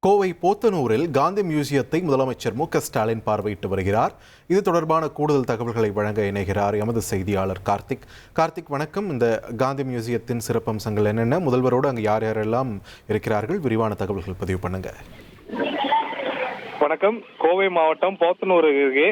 கோவை போத்தனூரில் காந்தி மியூசியத்தை முதலமைச்சர் மு.க.ஸ்டாலின் பார்வையிட்டு வருகிறார். இது தொடர்பான கூடுதல் தகவல்களை வழங்க இணைகிறார் எமது செய்தியாளர் கார்த்திக். கார்த்திக், வணக்கம். இந்த காந்தி மியூசியத்தின் சிறப்பம்சங்கள் என்னென்ன, முதல்வரோடு அங்கு யார் யாரெல்லாம் இருக்கிறார்கள், விரிவான தகவல்கள் பதிவு பண்ணுங்க. வணக்கம். கோவை மாவட்டம் போத்தனூர் அருகே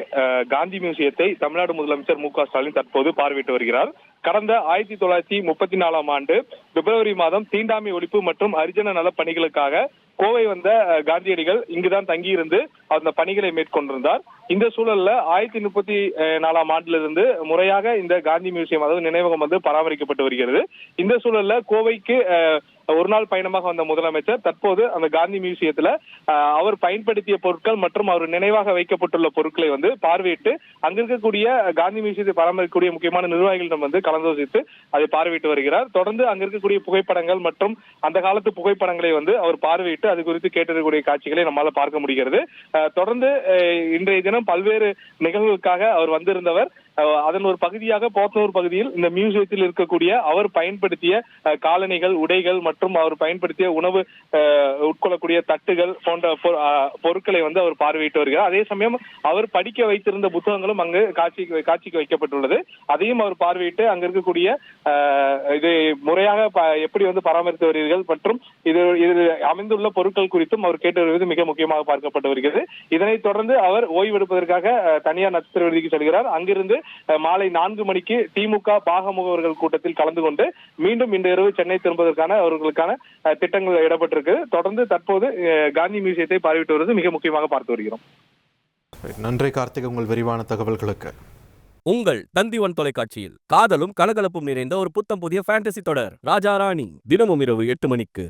காந்தி மியூசியத்தை தமிழ்நாடு முதலமைச்சர் மு.க.ஸ்டாலின் தற்போது பார்வையிட்டு வருகிறார். கடந்த 1934ஆம் ஆண்டு பிப்ரவரி மாதம் தீண்டாமை ஒழிப்பு மற்றும் ஹரிஜன நல பணிகளுக்காக கோவை வந்த காந்தியடிகள் இங்குதான் தங்கியிருந்து அந்த பணிகளை மேற்கொண்டிருந்தார். இந்த சூழல்ல 1934ஆம் ஆண்டிலிருந்து முறையாக இந்த காந்தி மியூசியம், அதாவது நினைவகம் பராமரிக்கப்பட்டு வருகிறது. இந்த சூழல்ல கோவைக்கு ஒரு நாள் பயணமாக வந்த முதலமைச்சர் தற்போது அந்த காந்தி மியூசியத்துல அவர் பயன்படுத்திய பொருட்கள் மற்றும் அவர் நினைவாக வைக்கப்பட்டுள்ள பொருட்களை பார்வையிட்டு அங்க இருக்கக்கூடிய காந்தி மியூசியத்தை பராமரிக்கக்கூடிய முக்கியமான நிர்வாகிகளிடம் கலந்தாலோசித்து அதை பார்வையிட்டு வருகிறார். தொடர்ந்து அங்க இருக்கக்கூடிய புகைப்படங்கள் மற்றும் அந்த காலத்து புகைப்படங்களை அவர் பார்வையிட்டு அது குறித்து கேட்டிருக்கக்கூடிய காட்சிகளை நம்மால பார்க்க முடிகிறது. தொடர்ந்து இன்றைய தினம் பல்வேறு நிகழ்வுகளுக்காக அவர் வந்திருந்தவர். அதன் ஒரு பகுதியாக போத்தனூர் பகுதியில் இந்த மியூசியத்தில் இருக்கக்கூடிய அவர் பயன்படுத்திய காலணிகள், உடைகள் மற்றும் அவர் பயன்படுத்திய உணவு உட்கொள்ளக்கூடிய தட்டுகள் போன்ற பொருட்களை அவர் பார்வையிட்டு வருகிறார். அதே சமயம் அவர் படிக்க வைத்திருந்த புத்தகங்களும் அங்கு காட்சிக்கு வைக்கப்பட்டுள்ளது. அதையும் அவர் பார்வையிட்டு அங்க இருக்கக்கூடிய இது முறையாக எப்படி பராமரித்து வருகிறீர்கள் மற்றும் இது அமைந்துள்ள பொருட்கள் குறித்தும் அவர் கேட்டு வருவது மிக முக்கியமாக பார்க்கப்பட்டு வருகிறது. இதனைத் தொடர்ந்து அவர் ஓய்வெடுப்பதற்காக தனியார் நட்சத்திர விடுதிக்கு செல்கிறார். அங்கிருந்து மாலை 4 மணிக்கு திமுக பாகமுகவர்கள் கூட்டத்தில் கலந்து கொண்டு மீண்டும் இன்று இரவு சென்னை திரும்புவதற்கான அவர்களுக்கான திட்டங்கள் இடப்பட்டிருக்கு. தொடர்ந்து தற்போது காந்தி மியூசியத்தை பார்வையிட்டு வருவது மிக முக்கியமாக பார்த்து வருகிறோம். நன்றி கார்த்திக், உங்கள் விரிவான தகவல்களுக்கு. உங்கள் தந்தி1 தொலைக்காட்சியில் காதலும் கலகலப்பும் நிறைந்த ஒரு புத்தம் புதிய ஃபேண்டசி தொடர் ராஜா ராணி தினமும் இரவு 8 மணிக்கு.